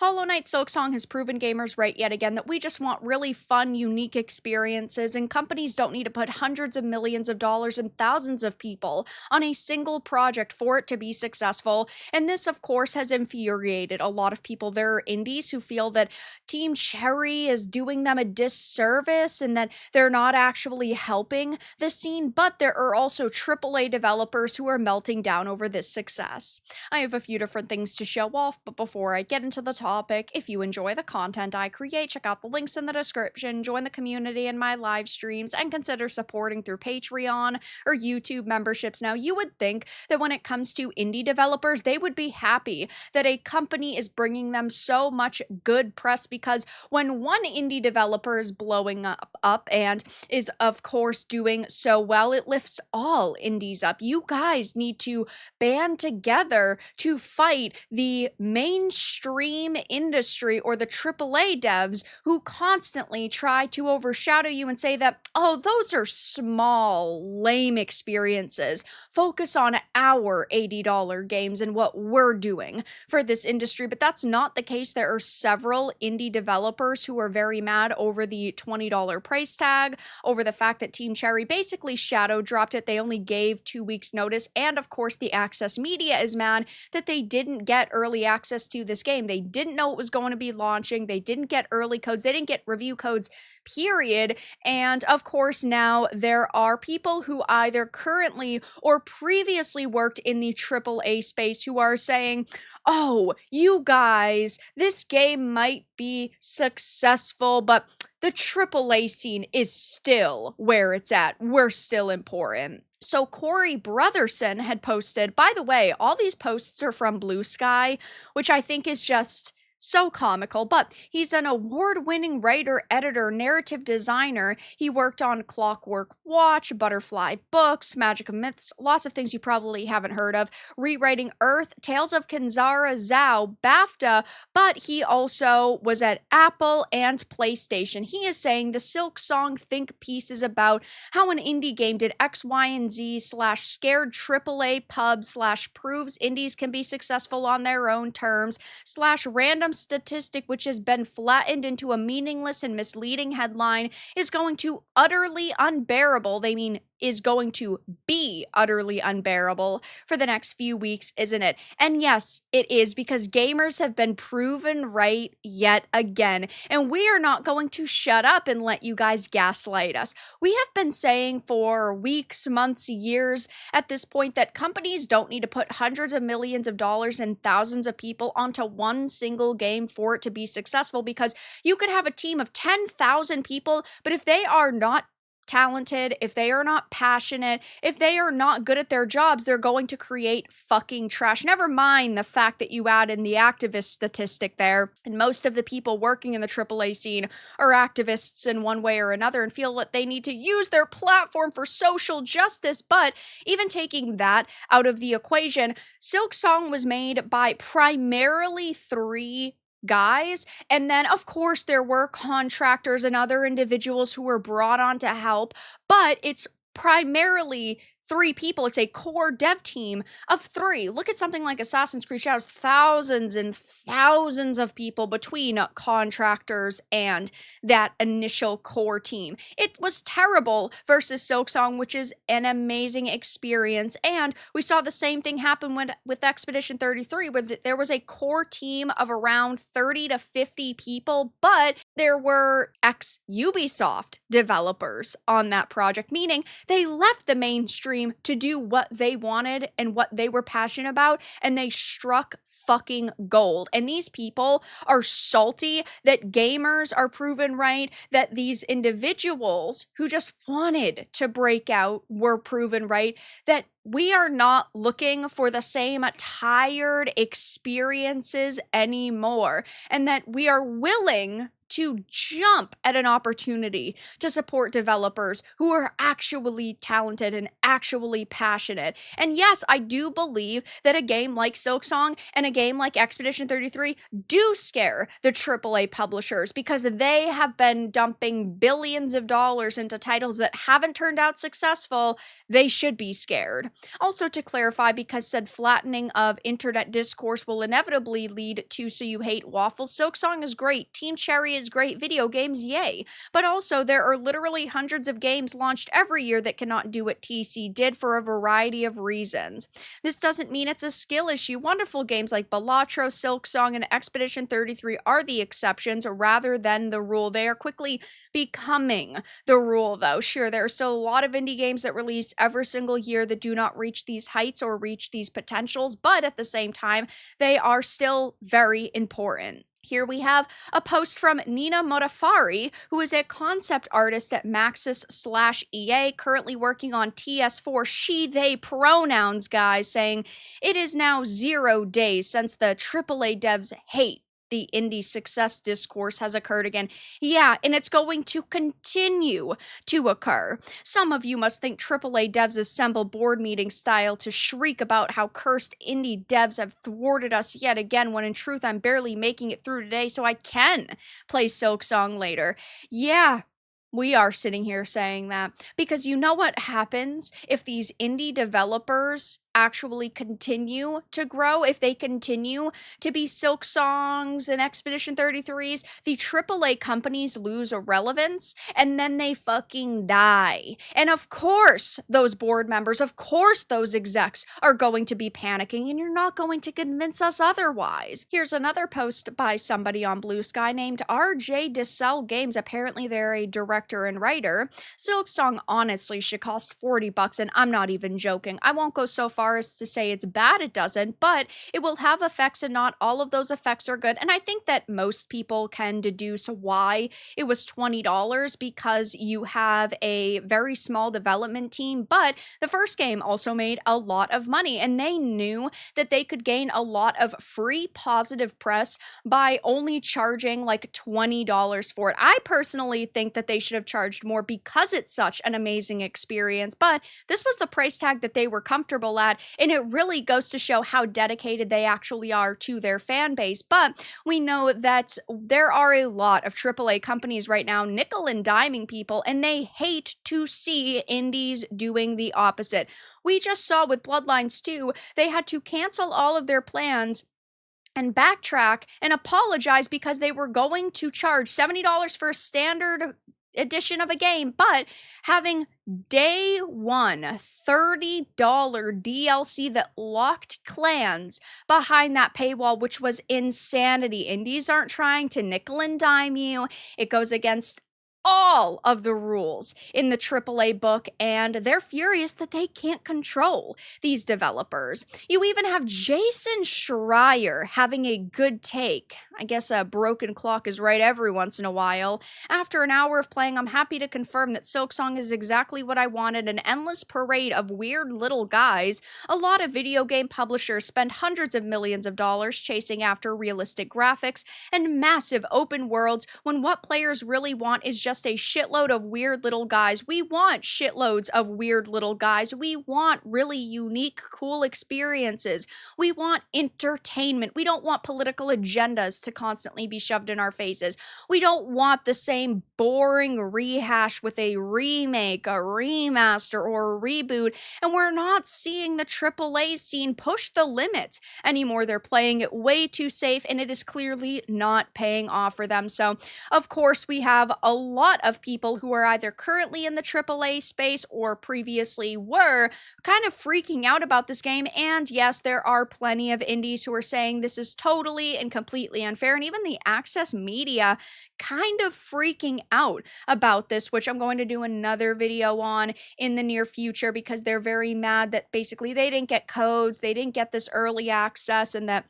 Hollow Knight Silksong has proven gamers right yet again that we just want really fun, unique experiences, and companies don't need to put hundreds of millions of dollars and thousands of people on a single project for it to be successful. And this, of course, has infuriated a lot of people. There are indies who feel that Team Cherry is doing them a disservice and that they're not actually helping the scene, but there are also AAA developers who are melting down over this success. I have a few different things to show off, but before I get into the topic, if you enjoy the content I create, check out the links in the description, join the community in my live streams, and consider supporting through Patreon or YouTube memberships. Now, you would think that when it comes to indie developers, they would be happy that a company is bringing them so much good press, because when one indie developer is blowing up and is, of course, doing so well, it lifts all indies up. You guys need to band together to fight the mainstream industry or the AAA devs who constantly try to overshadow you and say that, oh, those are small, lame experiences. Focus on our $80 games and what we're doing for this industry. But that's not the case. There are several indie developers who are very mad over the $20 price tag, over the fact that Team Cherry basically shadow dropped it. They only gave 2 weeks notice. And of course, the Access Media is mad that they didn't get early access to this game. They didn't know it was going to be launching. They didn't get early codes. They didn't get review codes, period. And of course, now there are people who either currently or previously worked in the AAA space who are saying, oh, you guys, this game might be successful, but the AAA scene is still where it's at. We're still important. So Corey Brotherson had posted, by the way, all these posts are from Blue Sky, which I think is just so comical, but he's an award-winning writer, editor, narrative designer. He worked on Clockwork Watch, Butterfly Books, Magic of Myths, lots of things you probably haven't heard of, rewriting Earth, Tales of Kanzara Zhao, BAFTA, but he also was at Apple and PlayStation. He is saying the Silksong think piece is about how an indie game did X, Y, and Z / scared AAA pub / proves indies can be successful on their own terms / random statistic which has been flattened into a meaningless and misleading headline is going to utterly unbearable. They mean is going to be utterly unbearable for the next few weeks, isn't it? And yes, it is, because gamers have been proven right yet again. And we are not going to shut up and let you guys gaslight us. We have been saying for weeks, months, years at this point that companies don't need to put hundreds of millions of dollars and thousands of people onto one single game for it to be successful, because you could have a team of 10,000 people, but if they are not talented, if they are not passionate, if they are not good at their jobs, they're going to create fucking trash. Never mind the fact that you add in the activist statistic there. And most of the people working in the AAA scene are activists in one way or another and feel that they need to use their platform for social justice. But even taking that out of the equation, Silksong was made by primarily 3 guys, and then of course there were contractors and other individuals who were brought on to help, but it's primarily 3 people. It's a core dev team of 3. Look at something like Assassin's Creed Shadows, thousands and thousands of people between contractors and that initial core team. It was terrible versus Silksong, which is an amazing experience. And we saw the same thing happen with Expedition 33, where there was a core team of around 30 to 50 people, but there were ex-Ubisoft developers on that project, meaning they left the mainstream to do what they wanted and what they were passionate about, and they struck fucking gold. And these people are salty that gamers are proven right, that these individuals who just wanted to break out were proven right, that we are not looking for the same tired experiences anymore, and that we are willing to jump at an opportunity to support developers who are actually talented and actually passionate. And yes, I do believe that a game like Silksong and a game like Expedition 33 do scare the AAA publishers because they have been dumping billions of dollars into titles that haven't turned out successful. They should be scared. Also, to clarify, because said flattening of internet discourse will inevitably lead to So You Hate Waffles, Silksong is great, Team Cherry is great, video games, yay. But also, there are literally hundreds of games launched every year that cannot do what TC did for a variety of reasons. This doesn't mean it's a skill issue. Wonderful games like Balatro, Silksong, and Expedition 33 are the exceptions rather than the rule. They are quickly becoming the rule, though. Sure, there are still a lot of indie games that release every single year that do not reach these heights or reach these potentials, but at the same time, they are still very important. Here we have a post from Nina Modafari, who is a concept artist at Maxis/EA, currently working on TS4 she/they pronouns, guys, saying, "It is now 0 days since the AAA devs hate the indie success discourse has occurred again." Yeah, and it's going to continue to occur. Some of you must think AAA devs assemble board meeting style to shriek about how cursed indie devs have thwarted us yet again, when in truth I'm barely making it through today so I can play Silksong later. Yeah, we are sitting here saying that because you know what happens if these indie developers actually continue to grow, if they continue to be Silksongs and Expedition 33s, the AAA companies lose relevance and then they fucking die. And of course, those board members, of course, those execs are going to be panicking, and you're not going to convince us otherwise. Here's another post by somebody on Blue Sky named RJ DeSell Games. Apparently, they're a director and writer. Silksong honestly should cost $40, and I'm not even joking. I won't go so far as to say it's bad, it doesn't, but it will have effects, and not all of those effects are good. And I think that most people can deduce why it was $20, because you have a very small development team, but the first game also made a lot of money, and they knew that they could gain a lot of free positive press by only charging like $20 for it. I personally think that they should have charged more because it's such an amazing experience, but this was the price tag that they were comfortable at, and it really goes to show how dedicated they actually are to their fan base. But we know that there are a lot of AAA companies right now nickel and diming people, and they hate to see indies doing the opposite. We just saw with Bloodlines 2, they had to cancel all of their plans and backtrack and apologize because they were going to charge $70 for a standard edition of a game, but having day one $30 DLC that locked clans behind that paywall, which was insanity. Indies aren't trying to nickel and dime you. It goes against all of the rules in the AAA book, and they're furious that they can't control these developers. You even have Jason Schreier having a good take. I guess a broken clock is right every once in a while. After an hour of playing, I'm happy to confirm that Silksong is exactly what I wanted, an endless parade of weird little guys. A lot of video game publishers spend hundreds of millions of dollars chasing after realistic graphics and massive open worlds when what players really want is just a shitload of weird little guys. We want shitloads of weird little guys. We want really unique, cool experiences. We want entertainment. We don't want political agendas to constantly be shoved in our faces. We don't want the same boring rehash with a remake, a remaster, or a reboot. And we're not seeing the AAA scene push the limits anymore. They're playing it way too safe, and it is clearly not paying off for them. So, of course, we have a lot of people who are either currently in the AAA space or previously were kind of freaking out about this game. And yes, there are plenty of indies who are saying this is totally and completely unfair. And even the Access media kind of freaking out about this, which I'm going to do another video on in the near future, because they're very mad that basically they didn't get codes, they didn't get this early access, and that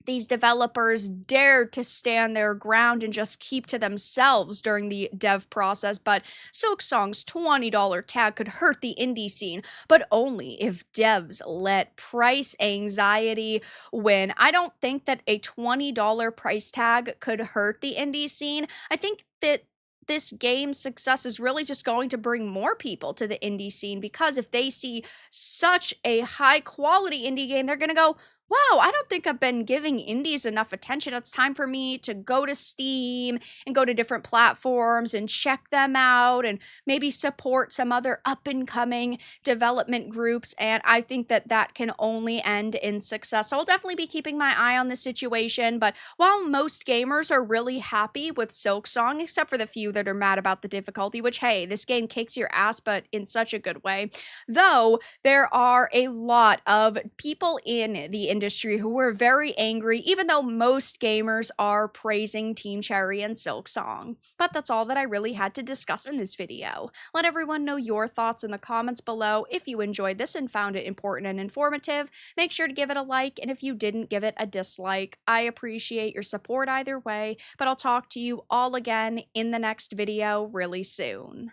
these developers dared to stand their ground and just keep to themselves during the dev process, but Silksong's $20 tag could hurt the indie scene, but only if devs let price anxiety win. I don't think that a $20 price tag could hurt the indie scene. I think that this game's success is really just going to bring more people to the indie scene, because if they see such a high quality indie game, they're going to go, wow, I don't think I've been giving indies enough attention. It's time for me to go to Steam and go to different platforms and check them out and maybe support some other up and coming development groups. And I think that that can only end in success. So I'll definitely be keeping my eye on the situation. But while most gamers are really happy with Silksong, except for the few that are mad about the difficulty, which, hey, this game kicks your ass, but in such a good way, though there are a lot of people in the industry who were very angry, even though most gamers are praising Team Cherry and Silksong. But that's all that I really had to discuss in this video. Let everyone know your thoughts in the comments below. If you enjoyed this and found it important and informative, make sure to give it a like, and if you didn't, give it a dislike. I appreciate your support either way, but I'll talk to you all again in the next video really soon.